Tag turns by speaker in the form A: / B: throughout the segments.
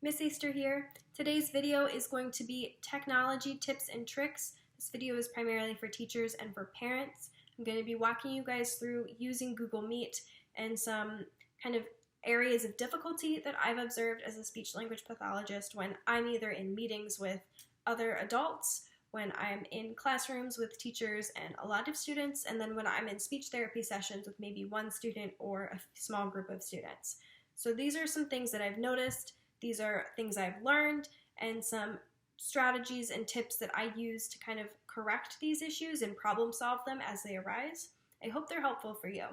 A: Miss Easter here. Today's video is going to be technology tips and tricks. This video is primarily for teachers and for parents. I'm going to be walking you guys through using Google Meet and some kind of areas of difficulty that I've observed as a speech-language pathologist when I'm either in meetings with other adults, when I'm in classrooms with teachers and a lot of students, and then when I'm in speech therapy sessions with maybe one student or a small group of students. So these are some things that I've noticed. These are things I've learned and some strategies and tips that I use to kind of correct these issues and problem solve them as they arise. I hope they're helpful for you.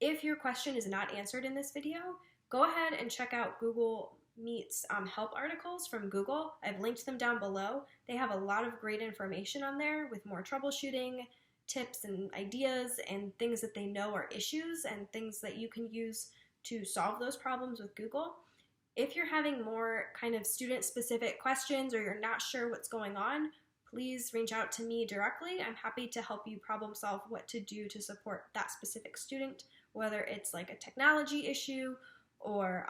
A: If your question is not answered in this video, go ahead and check out Google Meet's help articles from Google. I've linked them down below. They have a lot of great information on there with more troubleshooting tips and ideas and things that they know are issues and things that you can use to solve those problems with Google. If you're having more kind of student-specific questions or you're not sure what's going on, please reach out to me directly. I'm happy to help you problem solve what to do to support that specific student, whether it's like a technology issue or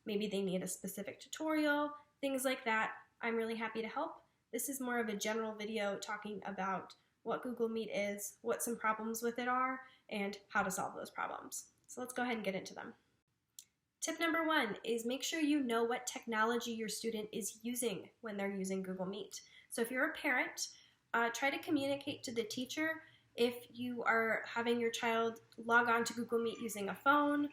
A: maybe they need a specific tutorial, things like that. I'm really happy to help. This is more of a general video talking about what Google Meet is, what some problems with it are, and how to solve those problems. So let's go ahead and get into them. Tip number one is make sure you know what technology your student is using when they're using Google Meet. So if you're a parent, try to communicate to the teacher if you are having your child log on to Google Meet using a phone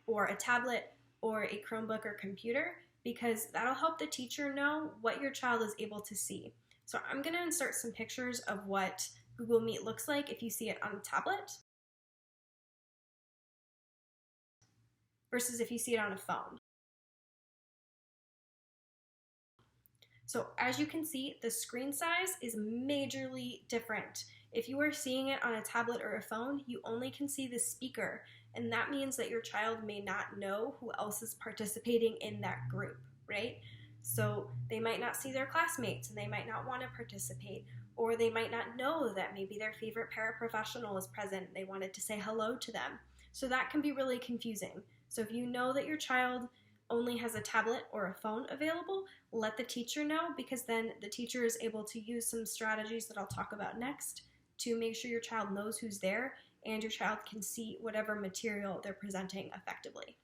A: or a tablet or a Chromebook or computer, because that'll help the teacher know what your child is able to see. So I'm going to insert some pictures of what Google Meet looks like if you see it on a tablet versus if you see it on a phone. So as you can see, the screen size is majorly different. If you are seeing it on a tablet or a phone, you only can see the speaker, and that means that your child may not know who else is participating in that group, right? So they might not see their classmates and they might not want to participate, or they might not know that maybe their favorite paraprofessional is present and they wanted to say hello to them. So that can be really confusing. So if you know that your child only has a tablet or a phone available, let the teacher know, because then the teacher is able to use some strategies that I'll talk about next to make sure your child knows who's there and your child can see whatever material they're presenting effectively.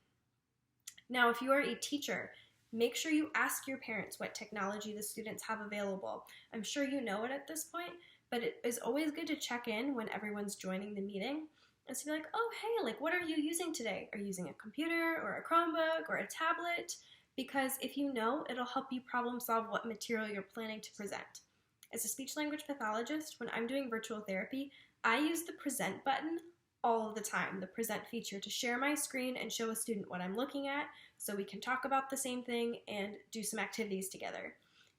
A: Now, if you are a teacher, make sure you ask your parents what technology the students have available. I'm sure you know it at this point, but it is always good to check in when everyone's joining the meeting and to be like, oh, hey, like, what are you using today? Are you using a computer or a Chromebook or a tablet? Because if you know, it'll help you problem solve what material you're planning to present. As a speech-language pathologist, when I'm doing virtual therapy, I use the present button all of the time, the present feature, to share my screen and show a student what I'm looking at so we can talk about the same thing and do some activities together.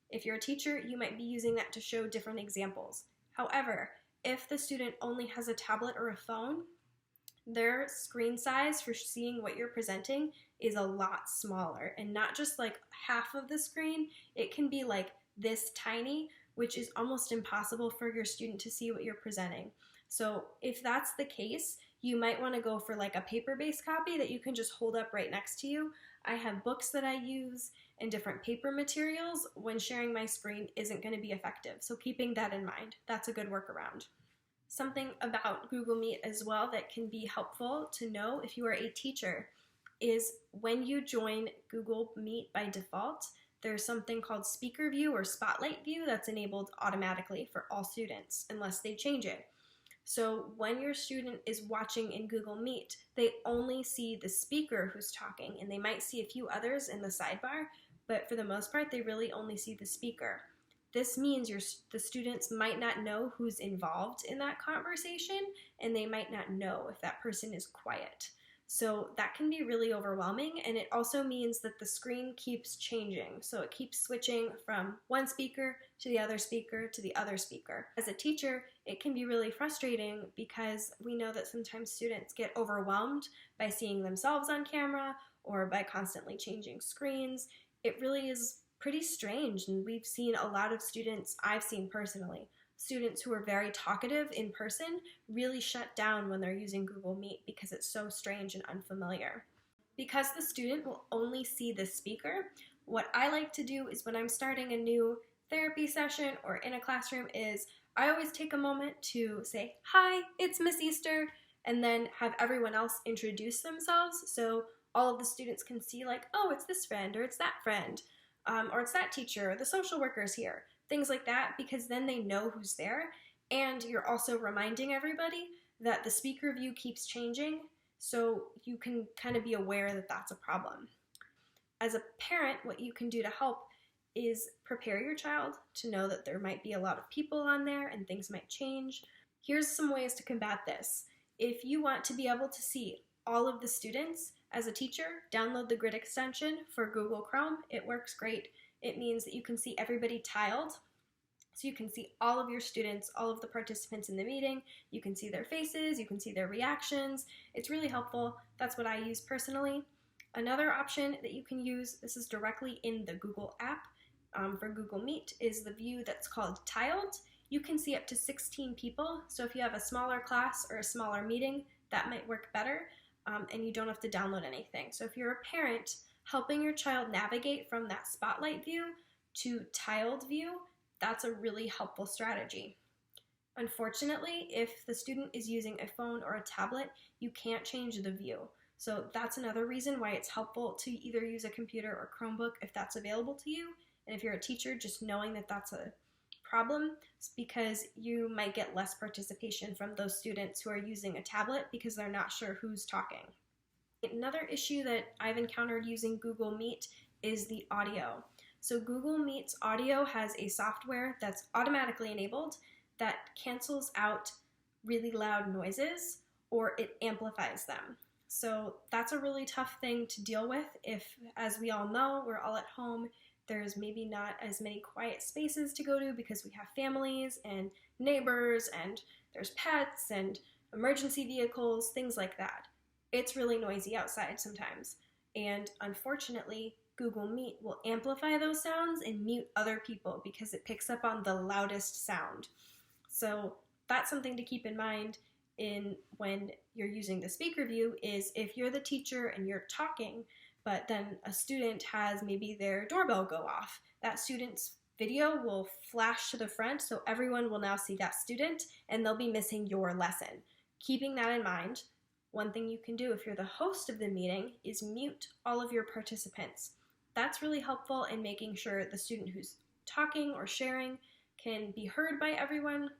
A: If you're a teacher, you might be using that to show different examples. However, if the student only has a tablet or a phone, their screen size for seeing what you're presenting is a lot smaller, and not just like half of the screen, it can be like this tiny, which is almost impossible for your student to see what you're presenting. So if that's the case, you might want to go for like a paper-based copy that you can just hold up right next to you. I have books that I use and different paper materials when sharing my screen isn't going to be effective. So keeping that in mind, that's a good workaround. Something about Google Meet as well that can be helpful to know if you are a teacher is when you join Google Meet by default, there's something called Speaker View or Spotlight View that's enabled automatically for all students unless they change it. So when your student is watching in Google Meet, they only see the speaker who's talking, and they might see a few others in the sidebar, but for the most part, they really only see the speaker. This means the students might not know who's involved in that conversation, and they might not know if that person is quiet. So that can be really overwhelming, and it also means that the screen keeps changing. So it keeps switching from one speaker to the other speaker to the other speaker. As a teacher, it can be really frustrating because we know that sometimes students get overwhelmed by seeing themselves on camera or by constantly changing screens. It really is pretty strange, and we've seen a lot of students, I've seen personally, students who are very talkative in person really shut down when they're using Google Meet because it's so strange and unfamiliar. Because the student will only see the speaker, what I like to do is when I'm starting a new therapy session or in a classroom is I always take a moment to say, "Hi, it's Miss Easter," and then have everyone else introduce themselves so all of the students can see like, oh, it's this friend or it's that friend, or it's that teacher, or the social worker's here, things like that, because then they know who's there. And you're also reminding everybody that the speaker view keeps changing, so you can kind of be aware that that's a problem. As a parent, what you can do to help is prepare your child to know that there might be a lot of people on there and things might change. Here's some ways to combat this. If you want to be able to see all of the students, as a teacher, download the Grid extension for Google Chrome. It works great. It means that you can see everybody tiled. So you can see all of your students, all of the participants in the meeting. You can see their faces, you can see their reactions. It's really helpful. That's what I use personally. Another option that you can use, this is directly in the Google app for Google Meet, is the view that's called Tiled. You can see up to 16 people, so if you have a smaller class or a smaller meeting, that might work better, and you don't have to download anything. So if you're a parent, helping your child navigate from that spotlight view to tiled view, that's a really helpful strategy. Unfortunately, if the student is using a phone or a tablet, you can't change the view. So that's another reason why it's helpful to either use a computer or Chromebook if that's available to you. And if you're a teacher, just knowing that that's a problem, because you might get less participation from those students who are using a tablet because they're not sure who's talking. Another issue that I've encountered using Google Meet is the audio. So Google Meet's audio has a software that's automatically enabled that cancels out really loud noises, or it amplifies them. So that's a really tough thing to deal with if, as we all know, we're all at home. There's maybe not as many quiet spaces to go to because we have families and neighbors and there's pets and emergency vehicles, things like that. It's really noisy outside sometimes. And unfortunately, Google Meet will amplify those sounds and mute other people because it picks up on the loudest sound. So that's something to keep in mind when you're using the speaker view, is if you're the teacher and you're talking, but then a student has maybe their doorbell go off, that student's video will flash to the front, so everyone will now see that student and they'll be missing your lesson. Keeping that in mind, one thing you can do if you're the host of the meeting is mute all of your participants. That's really helpful in making sure the student who's talking or sharing can be heard by everyone,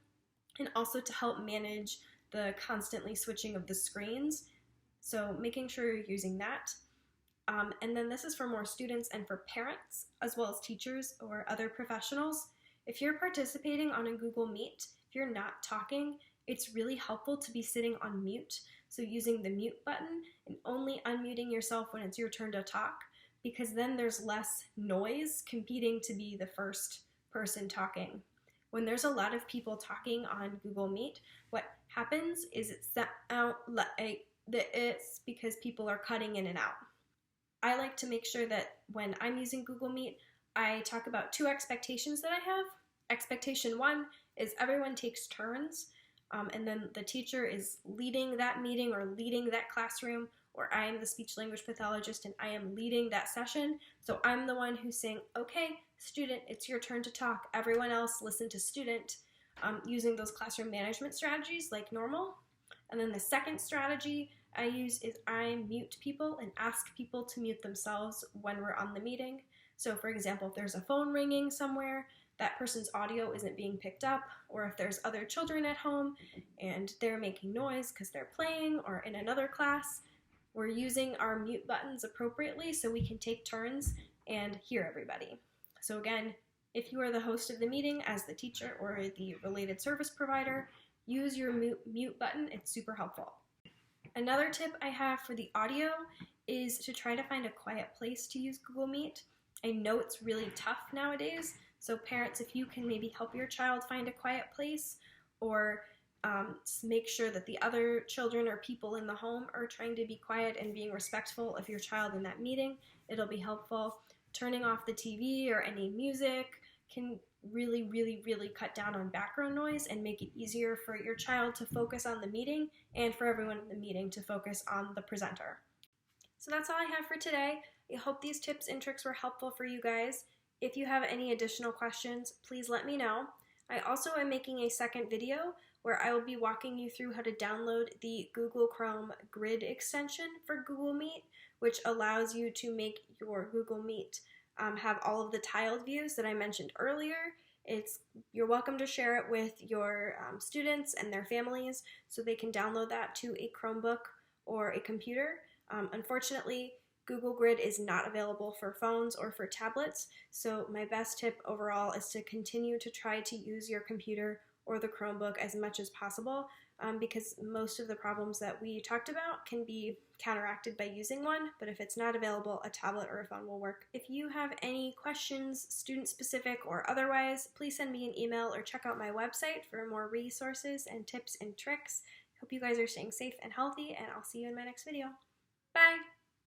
A: and also to help manage the constantly switching of the screens. So making sure you're using that. And then this is for more students and for parents, as well as teachers or other professionals. If you're participating on a Google Meet, if you're not talking, it's really helpful to be sitting on mute. So using the mute button and only unmuting yourself when it's your turn to talk, because then there's less noise competing to be the first person talking. When there's a lot of people talking on Google Meet, what happens is it's because people are cutting in and out. I like to make sure that when I'm using Google Meet, I talk about 2 expectations that I have. Expectation 1 is everyone takes turns, and then the teacher is leading that meeting or leading that classroom, or I am the speech language pathologist and I am leading that session. So I'm the one who's saying, okay, student, it's your turn to talk. Everyone else listen to student, using those classroom management strategies like normal. And then the second strategy I use is I mute people and ask people to mute themselves when we're on the meeting. So for example, if there's a phone ringing somewhere, that person's audio isn't being picked up, or if there's other children at home and they're making noise because they're playing or in another class, we're using our mute buttons appropriately so we can take turns and hear everybody. So again, if you are the host of the meeting as the teacher or the related service provider, use your mute button. It's super helpful. Another tip I have for the audio is to try to find a quiet place to use Google Meet. I know it's really tough nowadays, so parents, if you can maybe help your child find a quiet place, or make sure that the other children or people in the home are trying to be quiet and being respectful of your child in that meeting, it'll be helpful. Turning off the TV or any music can really cut down on background noise and make it easier for your child to focus on the meeting and for everyone in the meeting to focus on the presenter. So that's all I have for today. I hope these tips and tricks were helpful for you guys. If you have any additional questions, please let me know. I also am making a second video where I will be walking you through how to download the Google Chrome Grid extension for Google Meet, which allows you to make your Google Meet have all of the tiled views that I mentioned earlier. You're welcome to share it with your students and their families so they can download that to a Chromebook or a computer. Unfortunately, Google Grid is not available for phones or for tablets, so my best tip overall is to continue to try to use your computer or the Chromebook as much as possible, because most of the problems that we talked about can be counteracted by using one, but if it's not available, a tablet or a phone will work. If you have any questions, student-specific or otherwise, please send me an email or check out my website for more resources and tips and tricks. Hope you guys are staying safe and healthy, and I'll see you in my next video. Bye!